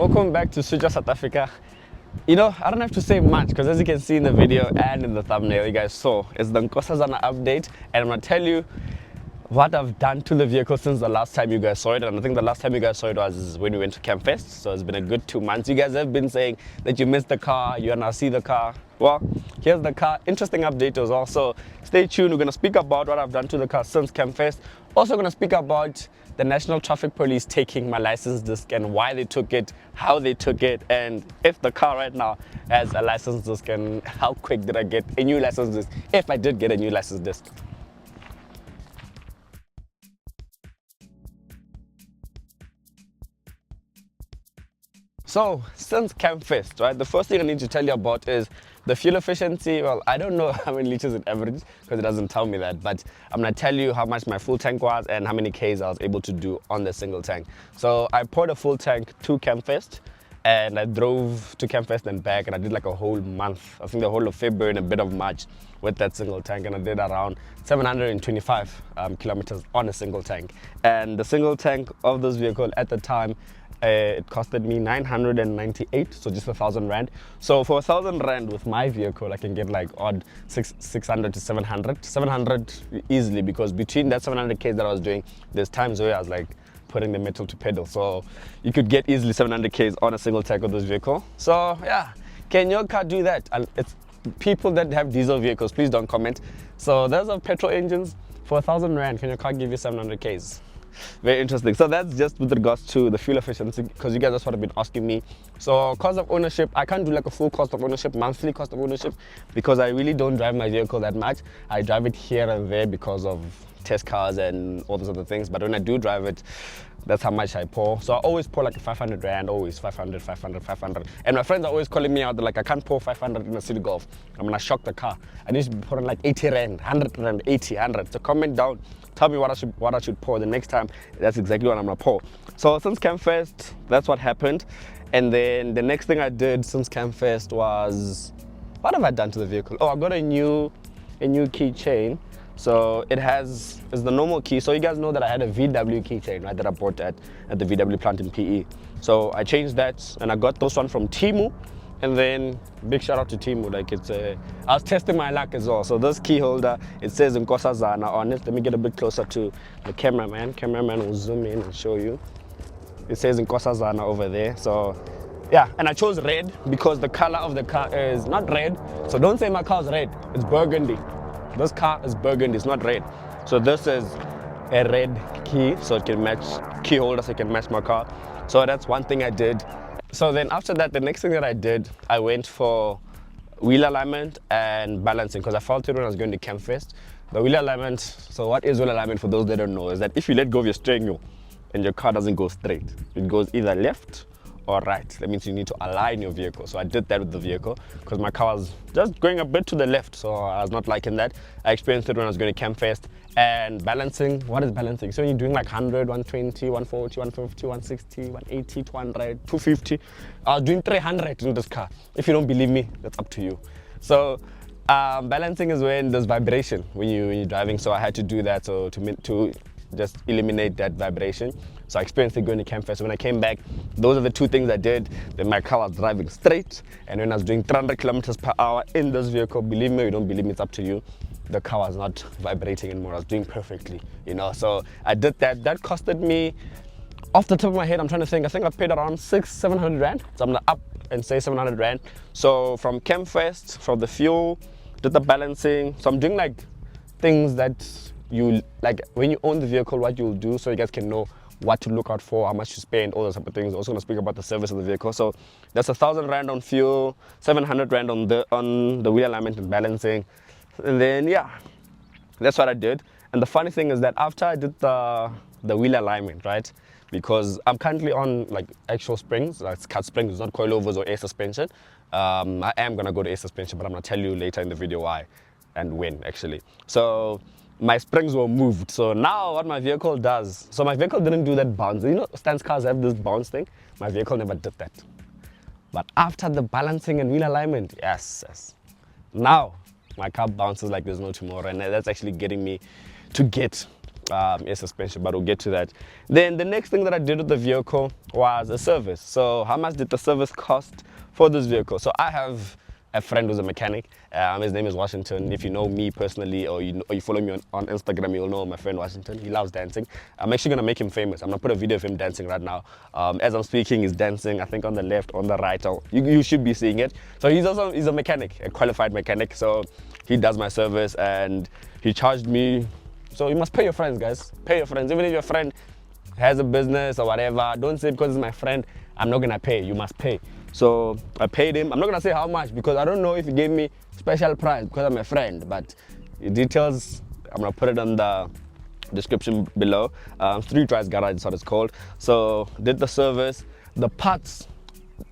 Welcome back to SwitchOff South Africa. You know, I don't have to say much because as you can see in the video and in the thumbnail you guys saw, it's the Nkosazana update, and I'm going to tell you what I've done to the vehicle since the last time you guys saw it. And I think the last time you guys saw it was when we went to Campfest, so it's been a good 2 months. You guys have been saying that you missed the car, you wanna see the car. Well, here's the car. Interesting update as well, so stay tuned. We're going to speak about what I've done to the car since Campfest. Also going to speak about the National Traffic Police taking my license disc and why they took it, how they took it, and if the car right now has a license disc and how quick did I get a new license disc, if I did get a new license disc. So, since Campfest, right, the first thing I need to tell you about is the fuel efficiency. Well, I don't know how many liters it averaged because it doesn't tell me that, but I'm going to tell you how much my full tank was and how many Ks I was able to do on the single tank. So, I poured a full tank to Campfest and I drove to Campfest and back, and I did like a whole month, I think the whole of February and a bit of March with that single tank, and I did around 725 kilometers on a single tank. And the single tank of this vehicle at the time, it costed me 998, so just 1,000 rand. So for 1,000 rand with my vehicle, I can get like odd 600 to 700 easily, because between that 700 Ks that I was doing, there's times where I was like putting the metal to pedal. So you could get easily 700 Ks on a single tank of this vehicle. So yeah, can your car do that? And it's people that have diesel vehicles, please don't comment. So those are petrol engines. For 1,000 rand, can your car give you 700 Ks? Very interesting. So that's just with regards to the fuel efficiency, because you guys that's what have been asking me. So cost of ownership, I can't do like a full cost of ownership, monthly cost of ownership, because I really don't drive my vehicle that much. I drive it here and there because of test cars and all those other things, but when I do drive it, that's how much I pour. So I always pour like 500 rand, always 500. And my friends are always calling me out, they're like, I can't pour 500 in a City Golf, I'm gonna shock the car. I need to be pouring like 80 rand, 100 rand, 80, 100. So comment down, tell me what I should pour the next time. That's exactly what I'm gonna pour. So since Campfest, that's what happened. And then the next thing I did since Campfest was, what have I done to the vehicle? Oh, I got a new keychain. So it's the normal key. So you guys know that I had a VW keychain, right, that I bought at the VW plant in PE. So I changed that and I got this one from Temu. And then big shout out to Temu, like I was testing my luck as well. So this key holder, it says Nkosazana on it. Let me get a bit closer to the cameraman. Cameraman will zoom in and show you. It says Nkosazana over there. So yeah, and I chose red because the color of the car is not red. So don't say my car is red, it's burgundy. This car is burgundy, it's not red. So this is a red key, so it can match, key holder so it can match my car. So that's one thing I did. So then after that, the next thing that I did, I went for wheel alignment and balancing, because I felt it when I was going to Campfest. The wheel alignment, so what is wheel alignment for those that don't know, is that if you let go of your steering wheel and your car doesn't go straight, it goes either left or right. That means you need to align your vehicle. So I did that with the vehicle because my car was just going a bit to the left, so I was not liking that. I experienced it when I was going to Campfest. And balancing, what is balancing? So when you're doing like 100, 120, 140, 150, 160, 180, 200, 250. I was doing 300 in this car. If you don't believe me, that's up to you. So balancing is when there's vibration when you're driving. So I had to do that so to just eliminate that vibration. So I experienced it going to Campfest. When I came back, those are the two things I did. Then my car was driving straight, and when I was doing 300 kilometers per hour in this vehicle, believe me or you don't believe me, it's up to you, the car was not vibrating anymore. I was doing perfectly, you know. So I did that. That costed me, off the top of my head, I'm trying to think, I think I paid around 600-700 rand. So I'm gonna up and say 700 rand. So from Campfest, from the fuel, did the balancing. So I'm doing like things that you, like when you own the vehicle, what you'll do, so you guys can know what to look out for, how much to spend, all those type of things. I'm also going to speak about the service of the vehicle. So that's 1,000 rand on fuel, 700 rand on the wheel alignment and balancing. And then yeah, that's what I did. And the funny thing is that after I did the wheel alignment, right, because I'm currently on like actual springs, like cut springs, not coilovers or air suspension. I am going to go to air suspension, but I'm going to tell you later in the video why and when actually. So my springs were moved. So now what my vehicle does, so my vehicle didn't do that bounce. You know, stance cars have this bounce thing. My vehicle never did that. But after the balancing and wheel alignment, yes. Now my car bounces like there's no tomorrow, and that's actually getting me to get air suspension, but we'll get to that. Then the next thing that I did with the vehicle was a service. So how much did the service cost for this vehicle? So I have a friend who's a mechanic. His name is Washington. If you know me personally, or you follow me on Instagram, you'll know my friend Washington. He loves dancing. I'm actually gonna make him famous. I'm gonna put a video of him dancing right now. As I'm speaking, he's dancing. I think on the left, on the right. You should be seeing it. So he's a mechanic, a qualified mechanic. So he does my service, and he charged me. So you must pay your friends, guys. Pay your friends. Even if your friend has a business or whatever, don't say because it's my friend, I'm not gonna pay. You must pay. So I paid him. I'm not gonna say how much because I don't know if he gave me special price because I'm a friend, but the details, I'm gonna put it on the description below. Street Rides Garage is what it's called. So did the service, the parts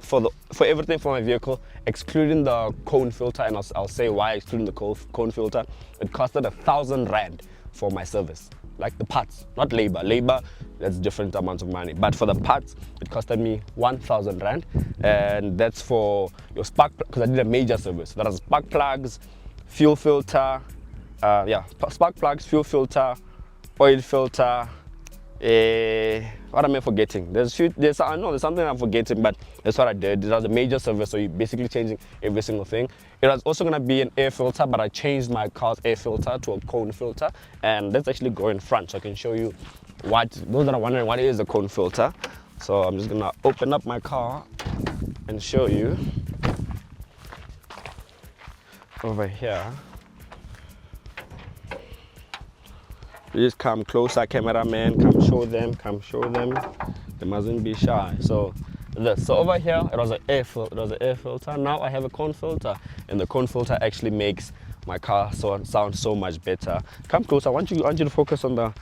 for everything for my vehicle, excluding the cone filter, and I'll say why excluding the cone filter. It costed 1,000 rand for my service. Like the parts, not labor. Labor, that's different amounts of money. But for the parts, it costed me 1,000 rand, and that's for your spark, because I did a major service. That is spark plugs, fuel filter, spark plugs, fuel filter, oil filter. What am I forgetting? I know there's something I'm forgetting, but that's what I did. It was a major service, so you're basically changing every single thing. It was also gonna be an air filter, but I changed my car's air filter to a cone filter, and let's actually go in front so I can show you what, those that are wondering what is a cone filter. So I'm just gonna open up my car and show you over here. You just come closer, cameraman, come show them. They mustn't be shy. So over here, it was an air filter. Now I have a cone filter, and the cone filter actually makes my car sound so much better. Come closer. I want you to focus on that,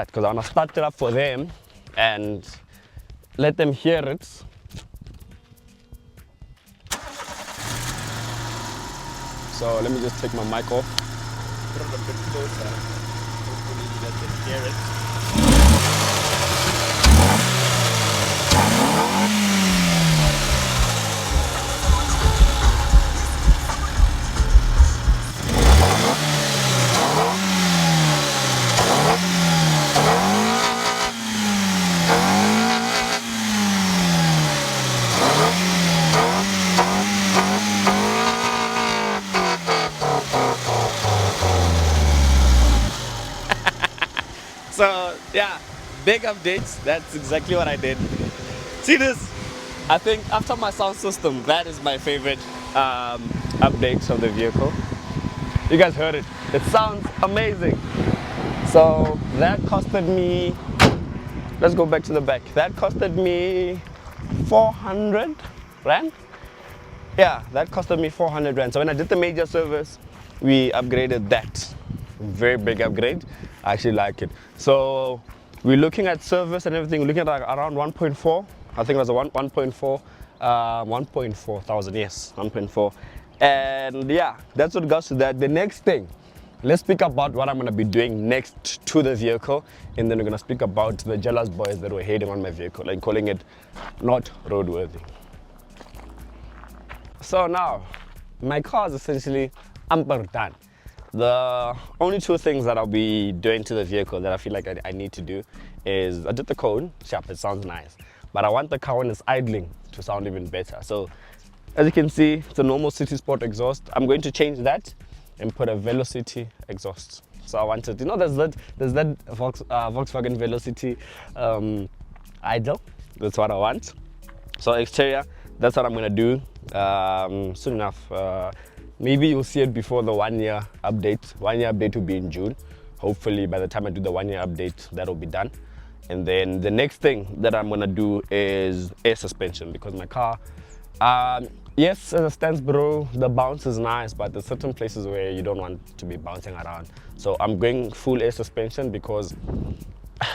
because I want to start it up for them and let them hear it. So let me just take my mic off. Put it a bit closer. Hopefully you guys can hear it. So yeah, big updates. That's exactly what I did. See this? I think after my sound system, that is my favorite updates of the vehicle. You guys heard it. It sounds amazing. So that costed me, let's go back to the back. That costed me 400 rand. Yeah, that costed me 400 rand. So when I did the major service, we upgraded that. Very big upgrade. I actually like it. So we're looking at service and everything. We're looking at like around 1.4. I think it was a 1.4 thousand. Yes, 1.4. And yeah, that's what goes to that. The next thing, let's speak about what I'm gonna be doing next to the vehicle, and then we're gonna speak about the jealous boys that were hating on my vehicle and calling it not roadworthy. So now, my car is essentially done. The only two things that I'll be doing to the vehicle that I feel like I need to do is, I did the cone, sharp, it sounds nice, but I want the car when it's idling to sound even better. So as you can see, it's a normal City Sport exhaust. I'm going to change that and put a Velocity exhaust. So I wanted, you know, there's that Volkswagen Velocity idle. That's what I want. So exterior, that's what I'm gonna do soon enough. Maybe you'll see it before the 1 year update. 1 year update will be in June. Hopefully by the time I do the 1 year update, that'll be done. And then the next thing that I'm gonna do is air suspension, because my car, yes, as it stands, bro, the bounce is nice, but there's certain places where you don't want to be bouncing around. So I'm going full air suspension, because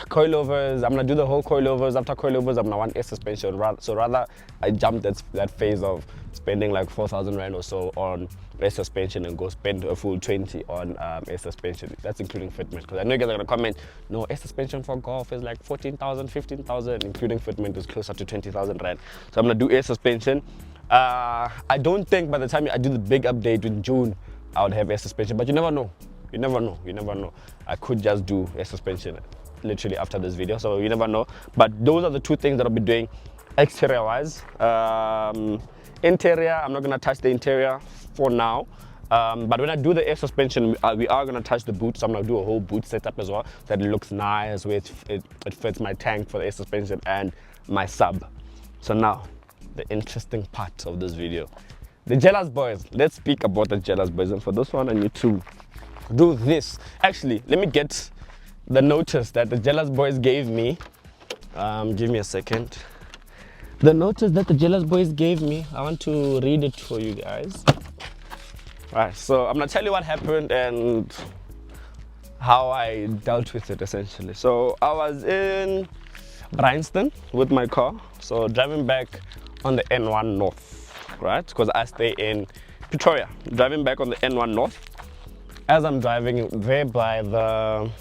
coilovers, I'm gonna do the whole coilovers. After coilovers, I'm gonna want air suspension. So rather I jump that phase of spending like 4,000 rand or so on air suspension and go spend a full 20 on air suspension. That's including fitment, because I know you guys are gonna comment, no, air suspension for golf is like 14,000, 15,000, including fitment is closer to 20,000 rand. So I'm gonna do air suspension. I don't think by the time I do the big update in June, I would have air suspension, but you never know. You never know. You never know. I could just do air suspension literally after this video, so you never know. But those are the two things that I'll be doing exterior wise. Interior, I'm not gonna touch the interior for now. But when I do the air suspension, we are gonna touch the boot. So I'm gonna do a whole boot setup as well that looks nice, where it fits my tank for the air suspension and my sub. So now, the interesting part of this video. The jealous boys. Let's speak about the jealous boys. And for this one, I need to do this. Actually, let me get the notice that the jealous boys gave me. Give me a second. The notice that the jealous boys gave me, I want to read it for you guys. Alright, so I'm gonna tell you what happened and how I dealt with it essentially. So I was in Bryanston with my car, so driving back on the N1 North, right? Because I stay in Pretoria. Driving back on the N1 North. As I'm driving there by the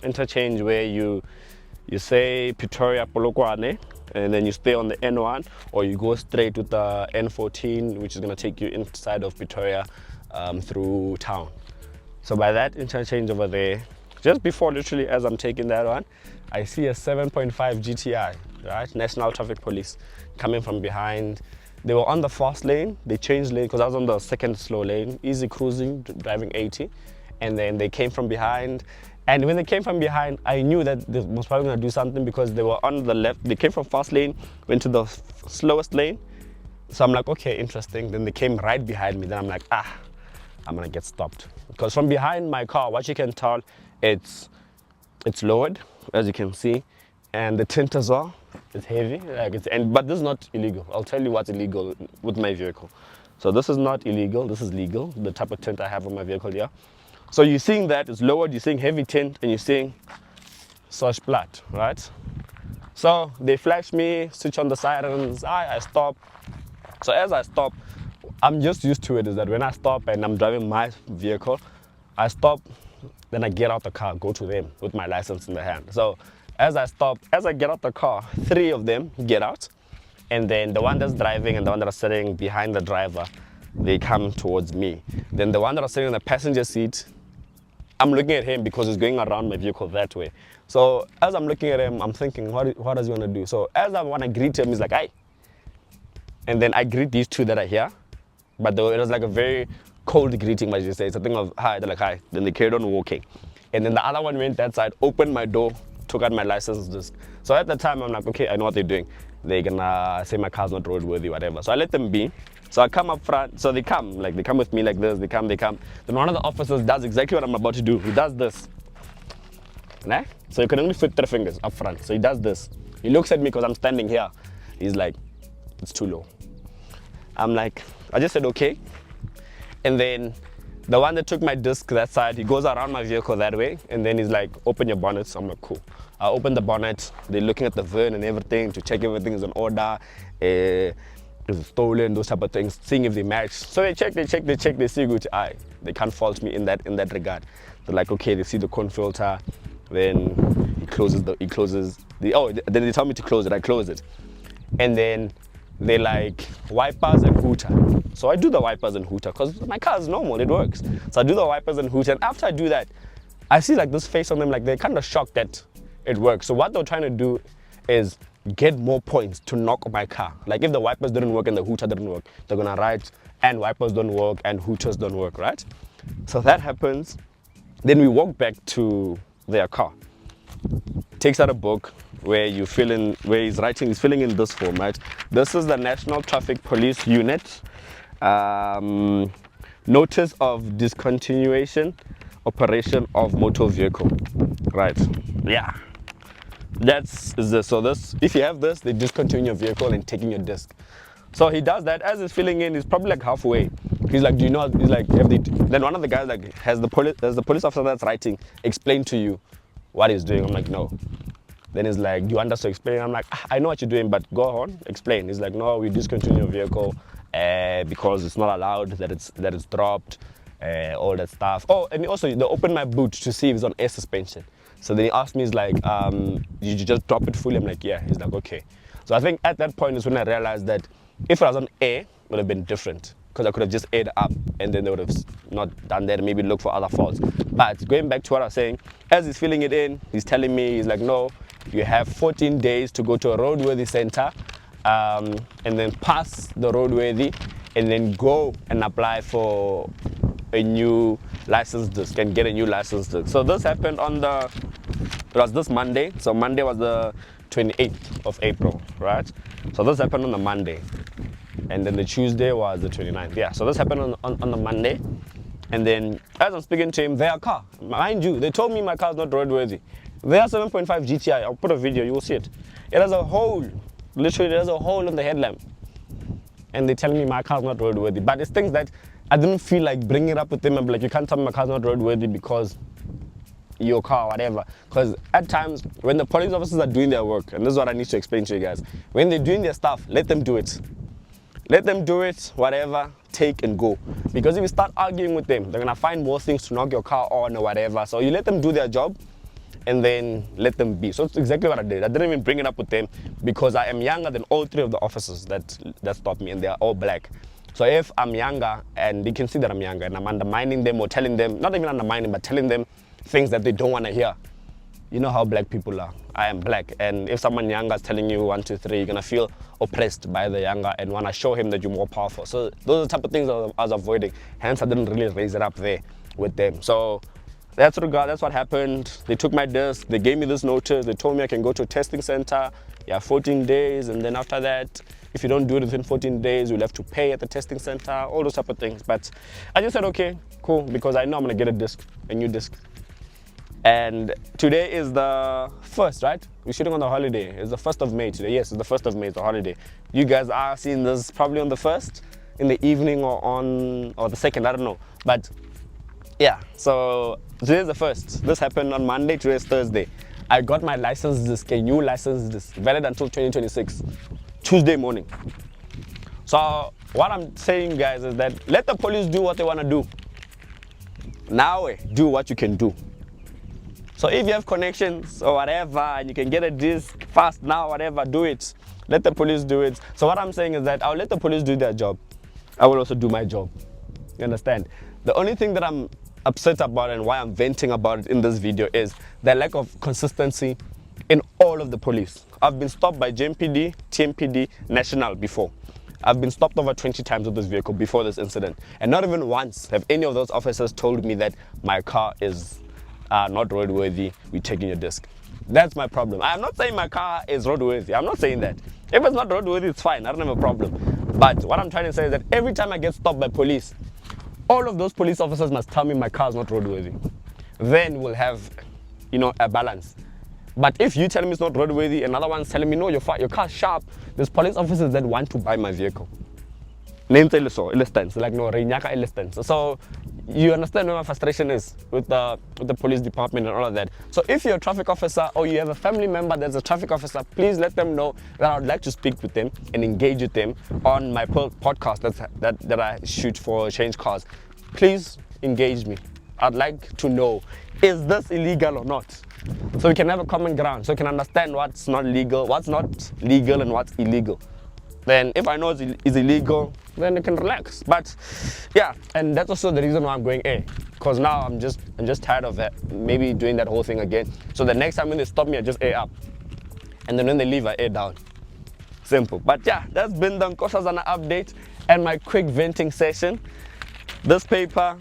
interchange where you say Pretoria Polokwane, and then you stay on the N1, or you go straight with the N14, which is going to take you inside of Pretoria through town. So by that interchange over there, just before literally as I'm taking that one, I see a 7.5 GTI, right? National Traffic Police coming from behind. They were on the fast lane, they changed lane because I was on the second slow lane, easy cruising, driving 80. And then they came from behind. And when they came from behind, I knew that they was probably gonna do something because they were on the left. They came from fast lane, went to the slowest lane. So I'm like, okay, interesting. Then they came right behind me. Then I'm like, I'm gonna get stopped. Because from behind my car, what you can tell, it's lowered, as you can see. And the tint as well, it's heavy. But this is not illegal. I'll tell you what's illegal with my vehicle. So this is not illegal, this is legal, the type of tint I have on my vehicle here. So you're seeing that it's lowered, you're seeing heavy tint, and you're seeing such blood, right? So they flash me, switch on the sirens, I stop. So as I stop, I'm just used to it, is that when I stop and I'm driving my vehicle, I stop, then I get out the car, go to them with my license in the hand. So as I stop, as I get out the car, 3 of them get out, and then the one that's driving and the one that's sitting behind the driver, they come towards me. Then the one that was sitting in the passenger seat, I'm looking at him because he's going around my vehicle that way. So as I'm looking at him, I'm thinking, what does he want to do? So as I want to greet him, he's like, hi. And then I greet these 2 that are here. But it was like a very cold greeting, but you say, it's a thing of hi, they're like, hi. Then they carried on walking. And then the other one went that side, opened my door, took out my license disc. So at the time, I'm like, okay, I know what they're doing. They're gonna say my car's not roadworthy, whatever. So I let them be. So I come up front, so they come with me like this, they come. Then one of the officers does exactly what I'm about to do. He does this. Nah? So you can only fit 3 fingers up front. So he does this. He looks at me because I'm standing here. He's like, it's too low. I'm like, I just said, okay. And then the one that took my disc that side, he goes around my vehicle that way. And then he's like, open your bonnet. So I'm like, cool. I open the bonnet. They're looking at the VIN and everything to check everything is in order. Is it stolen, those type of things, seeing if they match. So they check, they see good. They can't fault me in that regard. They're like, okay, they see the cone filter. Then then they tell me to close it. I close it. And then they like wipers and hooter. So I do the wipers and hooter because my car is normal, it works. So I do the wipers and hooter. And after I do that, I see like this face on them, like they're kind of shocked that it works. So what they're trying to do is get more points to knock my car. Like if the wipers didn't work and the hooter didn't work, they're gonna write and wipers don't work and hooters don't work, right? So that happens. Then we walk back to their car. Takes out a book where you fill in, where he's filling in this form, right? This is the National Traffic Police Unit. Notice of discontinuation operation of motor vehicle, right? Yeah. If you have this, they discontinue your vehicle and taking your disc. So he does that. As he's filling in, he's probably like halfway. He's like, do you know? He's like, then one of the guys like has the police officer that's writing explain to you what he's doing. I'm like, no. Then he's like, do you want us to explain? I'm like, I know what you're doing, but go on, explain. He's like, no, we discontinue your vehicle because it's not allowed, that it's dropped, all that stuff. Oh, and also they opened my boot to see if it's on air suspension. So then he asked me, he's like, did you just drop it fully? I'm like, yeah. He's like, okay. So I think at that point is when I realized that if I was on air, it would have been different. because I could have just ate up and then they would have not done that and maybe look for other faults. But going back to what I was saying, as he's filling it in, he's telling me, he's like, no, you have 14 days to go to a roadworthy center and then pass the roadworthy and then go and apply for a new license disc and get a new license disc. So this happened on it was this Monday. So Monday was the 28th of April, right? So this happened on the Monday. And then the Tuesday was the 29th. Yeah, so this happened on the Monday. And then as I'm speaking to him, their car, mind you, they told me my car is not roadworthy. Their 7.5 GTI, I'll put a video, you will see it. It has a hole, literally there's a hole in the headlamp. And they're telling me my car's not roadworthy. But it's things that I didn't feel like bringing it up with them. I'm like, you can't tell me my car's not roadworthy because your car, whatever. Because at times, when the police officers are doing their work, and this is what I need to explain to you guys, when they're doing their stuff, let them do it. Let them do it, whatever, take and go. Because if you start arguing with them, they're gonna find more things to knock your car on or whatever. So you let them do their job and then let them be. So it's exactly what I did. I didn't even bring it up with them because I am younger than all three of the officers that stopped me, and they are all black. So if I'm younger and they can see that I'm younger and I'm undermining them or telling them, not even undermining, but telling them things that they don't want to hear. You know how black people are. I am black, and if someone younger is telling you 1, 2, 3, you're gonna feel oppressed by the younger and wanna show him that you're more powerful. So those are the type of things I was avoiding. Hence, I didn't really raise it up there with them. So that's what happened. They took my disc. They gave me this notice. They told me I can go to a testing center. Yeah, 14 days, and then after that, if you don't do it within 14 days, you'll have to pay at the testing center. All those type of things. But I just said, okay, cool, because I know I'm gonna get a new disc. And today is the 1st, right? We're shooting on the holiday. It's the 1st of May today. Yes, it's the 1st of May, it's the holiday. You guys are seeing this probably on the 1st in the evening or the 2nd, I don't know. But yeah, so today's the 1st. This happened on Monday, today's Thursday. I got my license disc, a new license disc, valid until 2026, Tuesday morning. So what I'm saying, guys, is that let the police do what they want to do. Now, do what you can do. So if you have connections or whatever, and you can get a disc fast now, whatever, do it. Let the police do it. So what I'm saying is that I'll let the police do their job. I will also do my job. You understand? The only thing that I'm upset about and why I'm venting about it in this video is the lack of consistency in all of the police. I've been stopped by JMPD, TMPD, National before. I've been stopped over 20 times with this vehicle before this incident. And not even once have any of those officers told me that my car is not roadworthy, we're taking your disc. That's my problem. I'm not saying my car is roadworthy. I'm not saying that. If it's not roadworthy, it's fine. I don't have a problem. But what I'm trying to say is that every time I get stopped by police, all of those police officers must tell me my car is not roadworthy. Then we'll have, a balance. But if you tell me it's not roadworthy, another one's telling me, no, your car's sharp, there's police officers that want to buy my vehicle. Like no, so you understand where my frustration is with the police department and all of that. So if you're a traffic officer or you have a family member that's a traffic officer, please let them know that I would like to speak with them and engage with them on my podcast that I shoot for Change Cars. Please engage me. I'd like to know, is this illegal or not? So we can have a common ground, so we can understand what's not legal, and what's illegal. Then if I know it's illegal, then you can relax. But yeah, and that's also the reason why I'm going A, because now I'm just tired of it, maybe doing that whole thing again. So the next time when they stop me, I just A up, and then when they leave, I A down. Simple. But yeah, that's been the Nkosazana update and my quick venting session. This paper,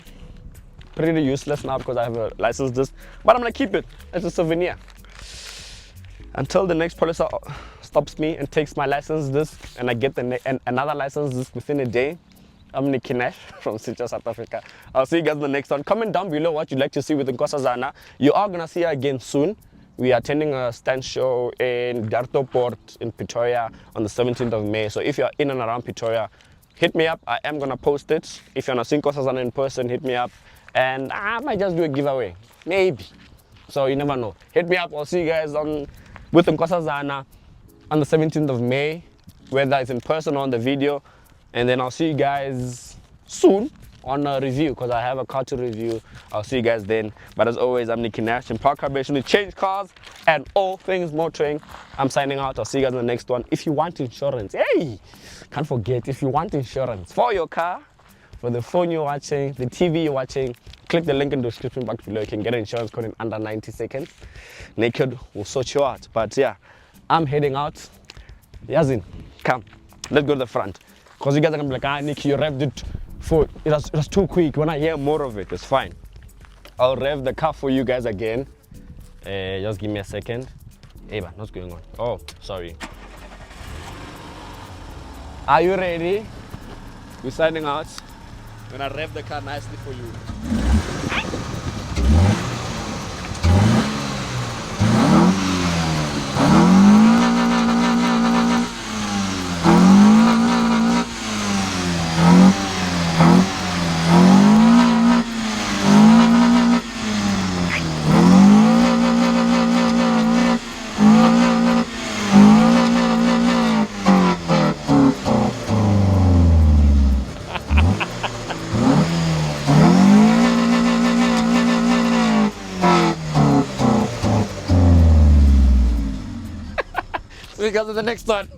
pretty useless now because I have a license disc, but I'm gonna keep it as a souvenir until the next police stops me and takes my license disc and I get another license disc within a day. I'm Nicky from SwitchOff, South Africa. I'll see you guys in the next one. Comment down below what you'd like to see with Nkosazana. You are gonna see her again soon. We are attending a stand show in Port in Pretoria on the 17th of May. So if you're in and around Pretoria, hit me up. I am gonna post it. If you're not seeing Nkosazana in person, hit me up. And I might just do a giveaway, maybe. So you never know. Hit me up. I'll see you guys with Nkosazana on the 17th of May, whether it's in person or on the video. And then I'll see you guys soon on a review, because I have a car to review. I'll see you guys then. But as always, I'm Nicky in Park Vibration to change cars and all things motoring. I'm signing out. I'll see you guys in the next one. If you want insurance, hey, can't forget, if you want insurance for your car, for the phone you're watching, the TV you're watching, click the link in the description box below. You can get an insurance code in under 90 seconds. Naked will sort you out. But yeah, I'm heading out. Yazin, come, let's go to the front. Because you guys are gonna be like, ah, Nicky, you revved it for, it was too quick. When I hear more of it, it's fine. I'll rev the car for you guys again. Just give me a second. Hey, man, what's going on? Oh, sorry. Are you ready? We're signing out. I'm gonna rev the car nicely for you. See you guys in the next one.